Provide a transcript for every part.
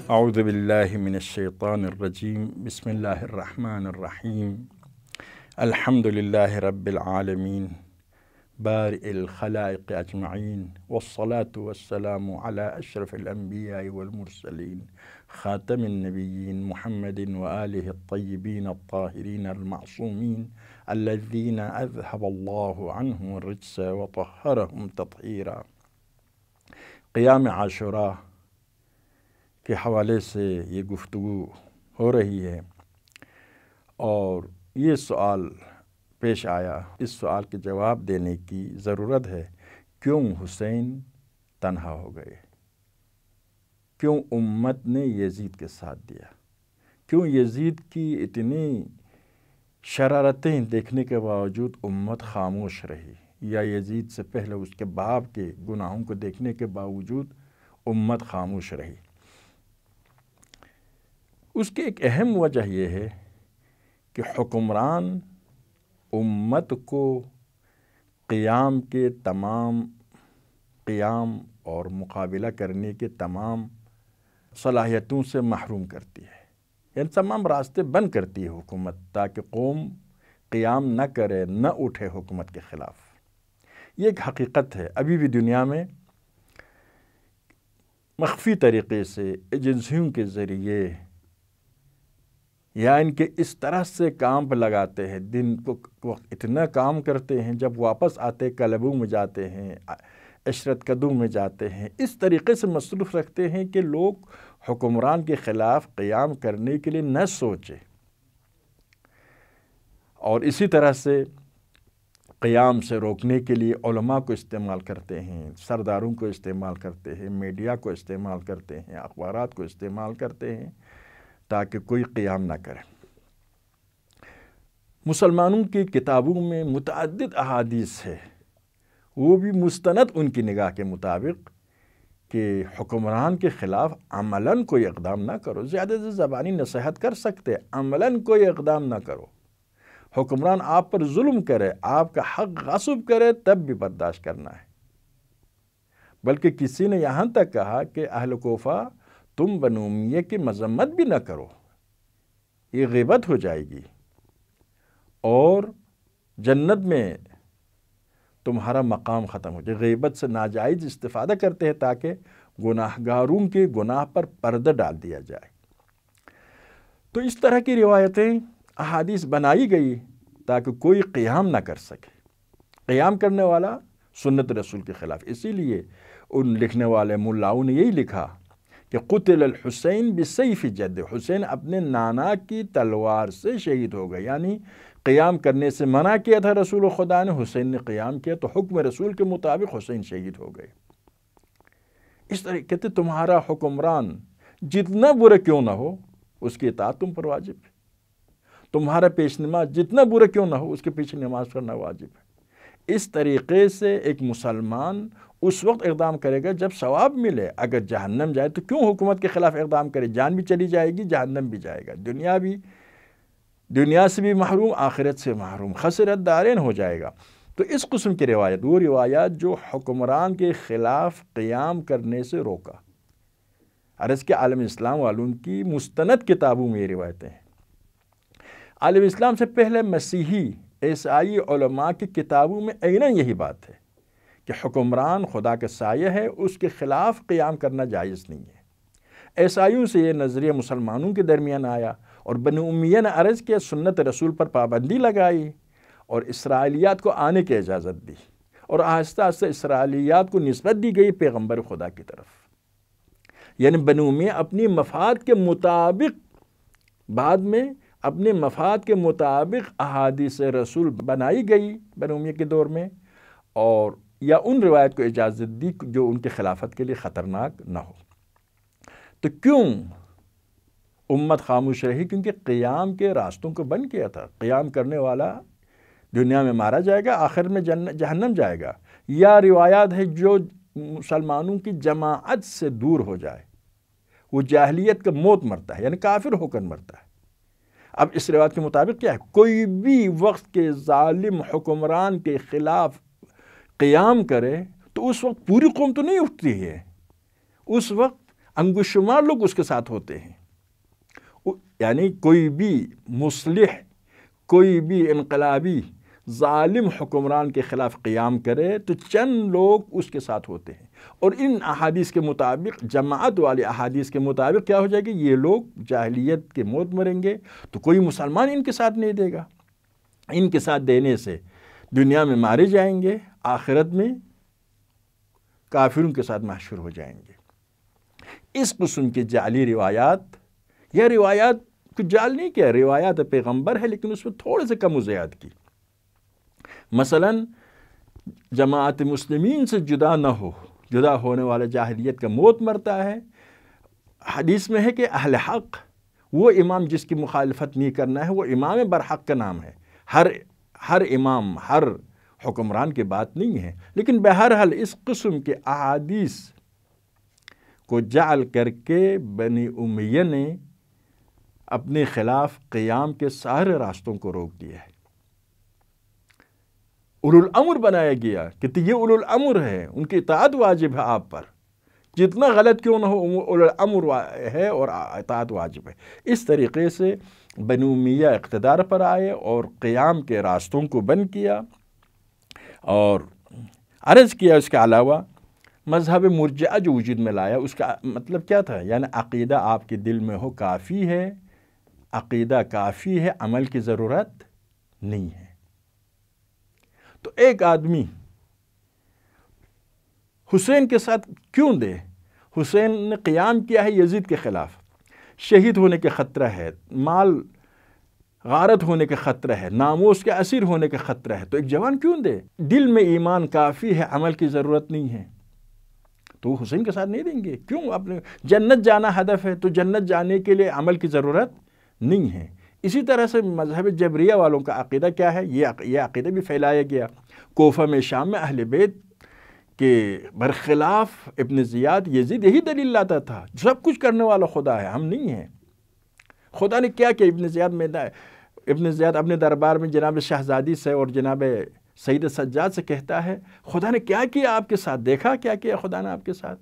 اعوذ باللہ من الشیطان الرجیم بسم اللہ الرحمن الرحیم الحمد للہ رب العالمین بارئ الخلائق اجمعین والصلاة والسلام علی اشرف الانبیاء والمرسلین خاتم النبیین محمد وآلہ الطیبین الطاہرین المعصومین الذین اذهب اللہ عنہم الرجس وطہرہم تطہیرا۔ قیام عاشوراء کے حوالے سے یہ گفتگو ہو رہی ہے اور یہ سوال پیش آیا، اس سوال کے جواب دینے کی ضرورت ہے، کیوں حسین تنہا ہو گئے؟ کیوں امت نے یزید کے ساتھ دیا؟ کیوں یزید کی اتنی شرارتیں دیکھنے کے باوجود امت خاموش رہی، یا یزید سے پہلے اس کے باپ کے گناہوں کو دیکھنے کے باوجود امت خاموش رہی؟ اس کی ایک اہم وجہ یہ ہے کہ حکمران امت کو قیام اور مقابلہ کرنے کے تمام صلاحیتوں سے محروم کرتی ہے، یعنی تمام راستے بند کرتی ہے حکومت، تاکہ قوم قیام نہ کرے، نہ اٹھے حکومت کے خلاف۔ یہ ایک حقیقت ہے۔ ابھی بھی دنیا میں مخفی طریقے سے ایجنسیوں کے ذریعے یا ان کے اس طرح سے کام پہ لگاتے ہیں، دن کو وقت اتنا کام کرتے ہیں، جب واپس آتے کلبوں میں جاتے ہیں، عشرت قدوں میں جاتے ہیں، اس طریقے سے مصروف رکھتے ہیں کہ لوگ حکمران کے خلاف قیام کرنے کے لیے نہ سوچے، اور اسی طرح سے قیام سے روکنے کے لیے علماء کو استعمال کرتے ہیں، سرداروں کو استعمال کرتے ہیں، میڈیا کو استعمال کرتے ہیں، اخبارات کو استعمال کرتے ہیں، تاکہ کوئی قیام نہ کرے۔ مسلمانوں کی کتابوں میں متعدد احادیث ہے، وہ بھی مستند ان کی نگاہ کے مطابق، کہ حکمران کے خلاف عملاً کوئی اقدام نہ کرو۔ زیادہ سے زبانی نصیحت کر سکتے، عملاً کوئی اقدام نہ کرو۔ حکمران آپ پر ظلم کرے، آپ کا حق غصب کرے، تب بھی برداشت کرنا ہے۔ بلکہ کسی نے یہاں تک کہا کہ اہل کوفہ، تم بنو امیہ کی مذمت بھی نہ کرو، یہ غیبت ہو جائے گی، اور جنت میں تمہارا مقام ختم ہو جائے۔ غیبت سے ناجائز استفادہ کرتے ہیں تاکہ گناہگاروں کے گناہ پر پردہ ڈال دیا جائے۔ تو اس طرح کی روایتیں، احادیث بنائی گئی تاکہ کوئی قیام نہ کر سکے، قیام کرنے والا سنت رسول کے خلاف۔ اسی لیے ان لکھنے والے ملاؤں نے یہی لکھا کہ قتل الحسین بسیف جد، حسین اپنے نانا کی تلوار سے شہید ہو گئے، یعنی قیام کرنے سے منع کیا تھا رسول خدا نے، حسین نے قیام کیا تو حکم رسول کے مطابق حسین شہید ہو گئے۔ اس طرح کہتے تمہارا حکمران جتنا برا کیوں نہ ہو، اس کی اطاعت تم پر واجب ہے، تمہارا پیش نماز جتنا برا کیوں نہ ہو، اس کے پیچھے نماز پڑھنا واجب ہے۔ اس طریقے سے ایک مسلمان اس وقت اقدام کرے گا جب ثواب ملے۔ اگر جہنم جائے تو کیوں حکومت کے خلاف اقدام کرے؟ جان بھی چلی جائے گی، جہنم بھی جائے گا، دنیا سے بھی محروم، آخرت سے محروم، خسرت دارین ہو جائے گا۔ تو اس قسم کی روایت، وہ روایات جو حکمران کے خلاف قیام کرنے سے روکا، عرض کے عالم اسلام والوں کی مستند کتابوں میں یہ روایتیں ہیں۔ عالم اسلام سے پہلے مسیحی عیسائی علماء کی کتابوں میں عیناً یہی بات ہے کہ حکمران خدا کا سایہ ہے، اس کے خلاف قیام کرنا جائز نہیں ہے۔ عیسائیوں سے یہ نظریہ مسلمانوں کے درمیان آیا، اور بنو امیہ نے عرض کیا، سنت رسول پر پابندی لگائی اور اسرائیلیات کو آنے کی اجازت دی، اور آہستہ آہستہ اسرائیلیات کو نسبت دی گئی پیغمبر خدا کی طرف۔ یعنی بنو امیہ اپنی مفاد کے مطابق، بعد میں اپنے مفاد کے مطابق احادیث رسول بنائی گئی بنو امیہ کے دور میں، اور یا ان روایت کو اجازت دی جو ان کے خلافت کے لیے خطرناک نہ ہو۔ تو کیوں امت خاموش رہی؟ کیونکہ قیام کے راستوں کو بند کیا تھا۔ قیام کرنے والا دنیا میں مارا جائے گا، آخر میں جہنم جائے گا۔ یا روایات ہے جو مسلمانوں کی جماعت سے دور ہو جائے، وہ جاہلیت کا موت مرتا ہے، یعنی کافر ہو کر مرتا ہے۔ اب اس روایت کے مطابق کیا ہے؟ کوئی بھی وقت کے ظالم حکمران کے خلاف قیام کرے تو اس وقت پوری قوم تو نہیں اٹھتی ہے، اس وقت انگشت شمار لوگ اس کے ساتھ ہوتے ہیں۔ یعنی کوئی بھی مصلح، کوئی بھی انقلابی ظالم حکمران کے خلاف قیام کرے تو چند لوگ اس کے ساتھ ہوتے ہیں، اور ان احادیث کے مطابق، جماعت والی احادیث کے مطابق کیا ہو جائے گی، یہ لوگ جاہلیت کے موت مریں گے، تو کوئی مسلمان ان کے ساتھ نہیں دے گا۔ ان کے ساتھ دینے سے دنیا میں مارے جائیں گے، آخرت میں کافروں کے ساتھ محشور ہو جائیں گے۔ اس قسم کی جعلی روایات، یا روایات کو جعل نہیں کیا، روایات پیغمبر ہے لیکن اس میں تھوڑے سے کم و زیادہ کی۔ مثلا جماعت مسلمین سے جدا نہ ہو، جدا ہونے والا جاہلیت کا موت مرتا ہے۔ حدیث میں ہے کہ اہل حق وہ امام جس کی مخالفت نہیں کرنا ہے وہ امام برحق کا نام ہے۔ ہر امام، ہر حکمران کی بات نہیں ہے، لیکن بہرحال اس قسم کے احادیث کو جعل کر کے بنی امیہ نے اپنے خلاف قیام کے سارے راستوں کو روک دیا ہے۔ اولو الامر بنایا گیا کہ یہ اولو الامر ہے، ان کی اطاعت واجب ہے آپ پر، جتنا غلط کیوں نہ ہو اولو الامر ہے اور اطاعت واجب ہے۔ اس طریقے سے بنی امیہ اقتدار پر آئے اور قیام کے راستوں کو بند کیا، اور عرض کیا اس کے علاوہ مذہب مرجعہ جو وجود میں لایا اس کا مطلب کیا تھا، یعنی عقیدہ آپ کے دل میں ہو کافی ہے، عقیدہ کافی ہے، عمل کی ضرورت نہیں ہے۔ تو ایک آدمی حسین کے ساتھ کیوں دے؟ حسین نے قیام کیا ہے یزید کے خلاف، شہید ہونے کے خطرہ ہے، مال غارت ہونے کے خطرہ ہے، ناموس کے اسیر ہونے کے خطرہ ہے، تو ایک جوان کیوں دے؟ دل میں ایمان کافی ہے، عمل کی ضرورت نہیں ہے، تو وہ حسین کے ساتھ نہیں دیں گے۔ کیوں؟ اپنے جنت جانا ہدف ہے تو جنت جانے کے لیے عمل کی ضرورت نہیں ہے۔ اسی طرح سے مذہب جبریہ والوں کا عقیدہ کیا ہے؟ یہ عقیدہ بھی پھیلایا گیا کوفہ میں، شام میں، اہل بیت کے برخلاف ابن زیاد یزید یہی دلیل لاتا تھا، سب کچھ کرنے والا خدا ہے، ہم نہیں ہیں۔ خدا نے کیا کہ ابن زیاد اپنے دربار میں جناب شہزادی سے اور جناب سید سجاد سے کہتا ہے خدا نے کیا کیا آپ کے ساتھ، دیکھا کیا کیا خدا نے آپ کے ساتھ؟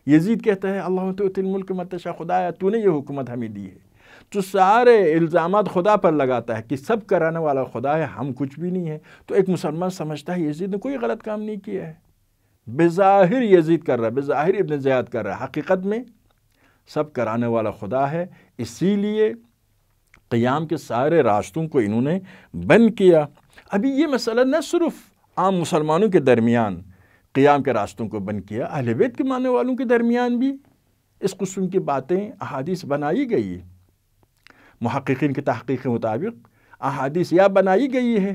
یزید کہتا ہے اللہ تؤتی الملک من تشاء، خدایا تو نے یہ حکومت ہمیں دی ہے۔ تو سارے الزامات خدا پر لگاتا ہے کہ سب کرانے والا خدا ہے، ہم کچھ بھی نہیں ہے۔ تو ایک مسلمان سمجھتا ہے یزید نے کوئی غلط کام نہیں کیا ہے، بظاہر یزید کر رہا ہے، بظاہر ابن زیاد کر رہا ہے، حقیقت میں سب کرانے والا خدا ہے۔ اسی لیے قیام کے سارے راستوں کو انہوں نے بند کیا۔ ابھی یہ مسئلہ نہ صرف عام مسلمانوں کے درمیان قیام کے راستوں کو بند کیا، اہل بیت کے ماننے والوں کے درمیان بھی اس قسم کی باتیں، احادیث بنائی گئی۔ محققین کی تحقیق کے مطابق احادیث یا بنائی گئی ہے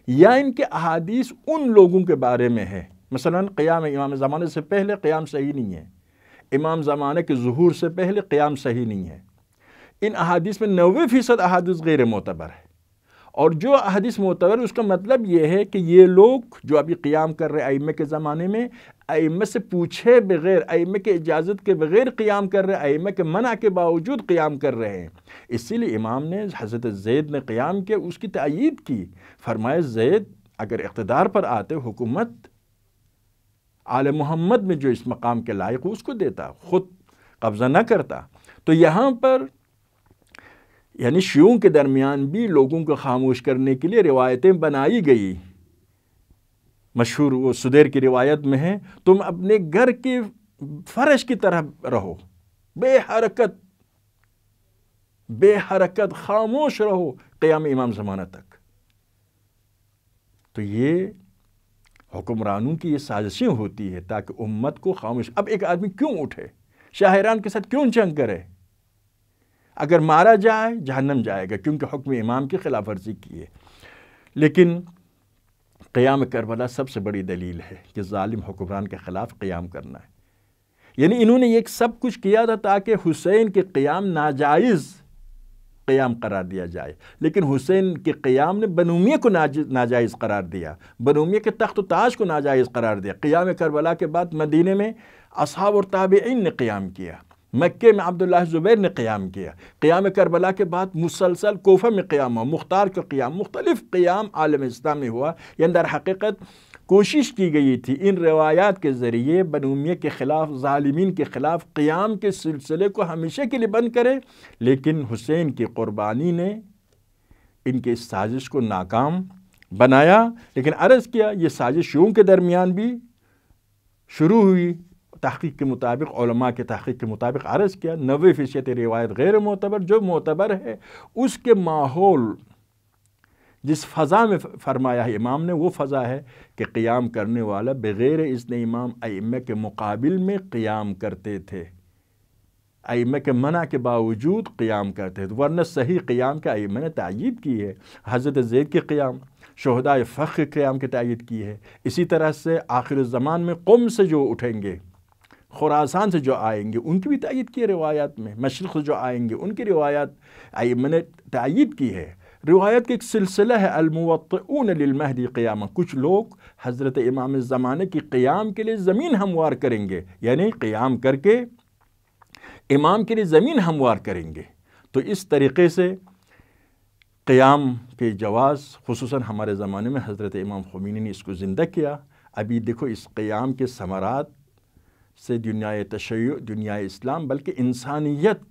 یا ان کے احادیث ان لوگوں کے بارے میں ہے، مثلا قیام امام زمانے سے پہلے قیام صحیح نہیں ہے، امام زمانے کے ظہور سے پہلے قیام صحیح نہیں ہے۔ ان احادیث میں 90% احادیث غیر معتبر ہے، اور جو احادیث معتبر اس کا مطلب یہ ہے کہ یہ لوگ جو ابھی قیام کر رہے ائمہ کے زمانے میں، ائمہ سے پوچھے بغیر، ائمہ کے اجازت کے بغیر قیام کر رہے، ائمہ کے منع کے باوجود قیام کر رہے ہیں۔ اسی لیے امام نے حضرت زید نے قیام کیا، اس کی تائید کی، فرمایا زید اگر اقتدار پر آتے، حکومت آل محمد میں جو اس مقام کے لائق ہو اس کو دیتا، خود قبضہ نہ کرتا۔ تو یہاں پر یعنی شیعوں کے درمیان بھی لوگوں کو خاموش کرنے کے لیے روایتیں بنائی گئی۔ مشہور وہ سدیر کی روایت میں ہے، تم اپنے گھر کے فرش کی طرح رہو، بے حرکت خاموش رہو قیام امام زمانہ تک۔ تو یہ حکمرانوں کی یہ سازشیں ہوتی ہے تاکہ امت کو خاموش۔ اب ایک آدمی کیوں اٹھے، شاہران کے ساتھ کیوں جنگ کرے؟ اگر مارا جائے جہنم جائے گا کیونکہ حکم امام کی خلاف ورزی کی ہے۔ لیکن قیام کربلا سب سے بڑی دلیل ہے کہ ظالم حکمران کے خلاف قیام کرنا ہے۔ یعنی انہوں نے یہ سب کچھ کیا تھا تاکہ حسین کے قیام ناجائز قیام قرار دیا جائے، لیکن حسین کے قیام نے بنو امیہ کو ناجائز قرار دیا، بنو امیہ کے تخت و تاج کو ناجائز قرار دیا۔ قیام کربلا کے بعد مدینے میں اصحاب اور تابعین نے قیام کیا، مکے میں عبداللہ زبیر نے قیام کیا، قیام کربلا کے بعد مسلسل کوفہ میں قیام ہوا، مختار کا قیام، مختلف قیام عالم اسلام میں ہوا۔ یعنی در حقیقت کوشش کی گئی تھی ان روایات کے ذریعے بنو امیہ کے خلاف، ظالمین کے خلاف قیام کے سلسلے کو ہمیشہ کے لیے بند کرے، لیکن حسین کی قربانی نے ان کے اس سازش کو ناکام بنایا۔ لیکن عرض کیا یہ سازش شیعوں کے درمیان بھی شروع ہوئی، تحقیق کے مطابق، علماء کے تحقیق کے مطابق عرض کیا 90% روایت غیر معتبر، جو معتبر ہے اس کے ماحول جس فضا میں فرمایا ہے امام نے، وہ فضا ہے کہ قیام کرنے والا بغیر اذن امام ائمہ کے مقابل میں قیام کرتے تھے، ائمہ کے منع کے باوجود قیام کرتے تھے، ورنہ صحیح قیام کا ائمہ نے تائید کی ہے۔ حضرت زید کے قیام، شہداء فخ کے قیام کی تائید کی ہے۔ اسی طرح سے آخر الزمان میں قم سے جو اٹھیں گے، خراسان سے جو آئیں گے، ان کی بھی تائید کی ہے روایات میں، مشرق سے جو آئیں گے ان کی روایات ائمہ نے تائید کی ہے۔ روایت کا ایک سلسلہ ہے الموطئون للمہدی قیامہ، کچھ لوگ حضرت امام زمانے کی قیام کے لیے زمین ہموار کریں گے، یعنی قیام کر کے امام کے لیے زمین ہموار کریں گے۔ تو اس طریقے سے قیام کے جواز خصوصاً ہمارے زمانے میں حضرت امام خمینی نے اس کو زندہ کیا۔ ابھی دیکھو اس قیام کے ثمرات سے دنیائے تشیع، دنیائے اسلام بلکہ انسانیت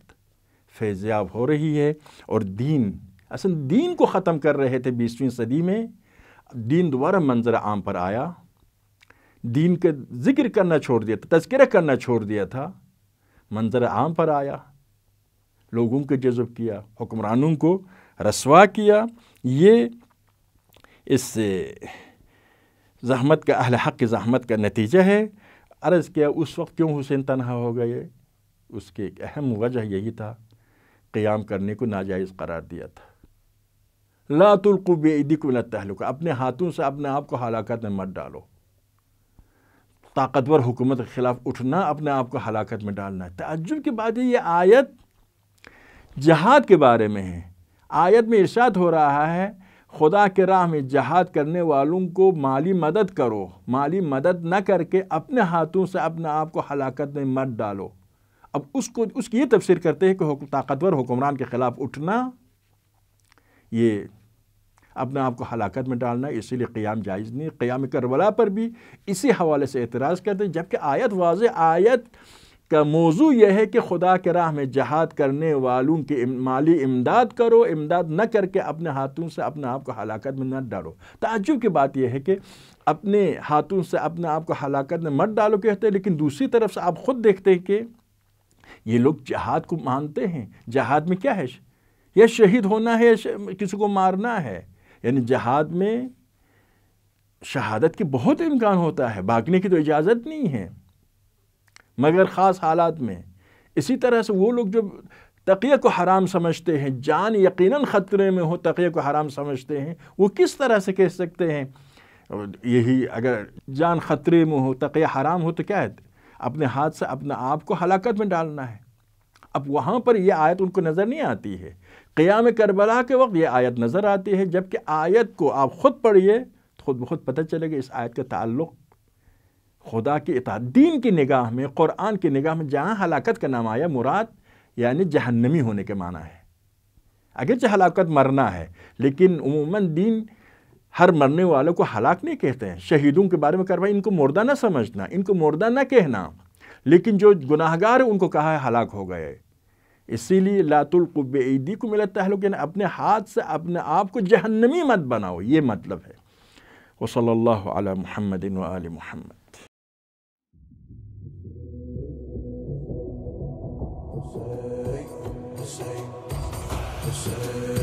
فیضیاب ہو رہی ہے، اور دین کو ختم کر رہے تھے 20ویں صدی میں، دین دوبارہ منظر عام پر آیا، دین کا ذکر کرنا چھوڑ دیا تھا، تذکرہ کرنا چھوڑ دیا تھا، منظر عام پر آیا، لوگوں کو جذب کیا، حکمرانوں کو رسوا کیا۔ یہ اس زحمت کا، اہل حق کی زحمت کا نتیجہ ہے۔ عرض کیا اس وقت کیوں حسین تنہا ہو گئے، اس کی ایک اہم وجہ یہی تھا، قیام کرنے کو ناجائز قرار دیا تھا۔ لا تلقوا بأیدیکم الی التہلکہ، اپنے ہاتھوں سے اپنے آپ کو ہلاکت میں مت ڈالو۔ طاقتور حکومت کے خلاف اٹھنا اپنے آپ کو ہلاکت میں ڈالنا ہے۔ تعجب کی بات ہے یہ آیت جہاد کے بارے میں ہے۔ آیت میں ارشاد ہو رہا ہے خدا کے راہ میں جہاد کرنے والوں کو مالی مدد کرو، مالی مدد نہ کر کے اپنے ہاتھوں سے اپنے آپ کو ہلاکت میں مت ڈالو۔ اب اس کی یہ تفسیر کرتے ہیں کہ طاقتور حکمران کے خلاف اٹھنا یہ اپنے آپ کو ہلاکت میں ڈالنا، اسی لیے قیام جائز نہیں۔ قیام کربلا پر بھی اسی حوالے سے اعتراض کرتے ہیں، جبکہ آیت واضح، آیت کا موضوع یہ ہے کہ خدا کے راہ میں جہاد کرنے والوں کی مالی امداد کرو، امداد نہ کر کے اپنے ہاتھوں سے اپنے آپ کو ہلاکت میں نہ ڈالو۔ تعجب کی بات یہ ہے کہ اپنے ہاتھوں سے اپنے آپ کو ہلاکت میں مت ڈالو کہتے ہیں، لیکن دوسری طرف سے آپ خود دیکھتے ہیں کہ یہ لوگ جہاد کو مانتے ہیں۔ جہاد میں کیا ہے؟ یا شہید ہونا ہے یا کسی کو مارنا ہے، یعنی جہاد میں شہادت کی بہت امکان ہوتا ہے، بھاگنے کی تو اجازت نہیں ہے مگر خاص حالات میں۔ اسی طرح سے وہ لوگ جو تقیہ کو حرام سمجھتے ہیں، جان یقیناً خطرے میں ہو تقیہ کو حرام سمجھتے ہیں، وہ کس طرح سے کہہ سکتے ہیں یہی اگر جان خطرے میں ہو تقیہ حرام ہو تو کیا ہے؟ اپنے ہاتھ سے اپنے آپ کو ہلاکت میں ڈالنا ہے۔ اب وہاں پر یہ آیت ان کو نظر نہیں آتی ہے۔ قیام کربلا کے وقت یہ آیت نظر آتی ہے، جبکہ آیت کو آپ خود پڑھیے تو خود بخود پتہ چلے گا اس آیت کا تعلق خدا کی اطاعت، دین کی نگاہ میں، قرآن کی نگاہ میں جہاں ہلاکت کا نام آیا مراد یعنی جہنمی ہونے کے معنی ہے۔ اگرچہ ہلاکت مرنا ہے، لیکن عموماً دین ہر مرنے والوں کو ہلاک نہیں کہتے ہیں۔ شہیدوں کے بارے میں کروائی، ان کو مردہ نہ سمجھنا، ان کو مردہ نہ کہنا، لیکن جو گناہگار ہیں ان کو کہا ہے ہلاک ہو گئے۔ اسی لیے لا تلقوا بأیدیکم الی التہلکہ، یعنی اپنے ہاتھ سے اپنے آپ کو جہنمی مت بناؤ، یہ مطلب ہے۔ وصلی اللہ علی محمد وآل محمد۔ Hussein, Hussein, Hussein.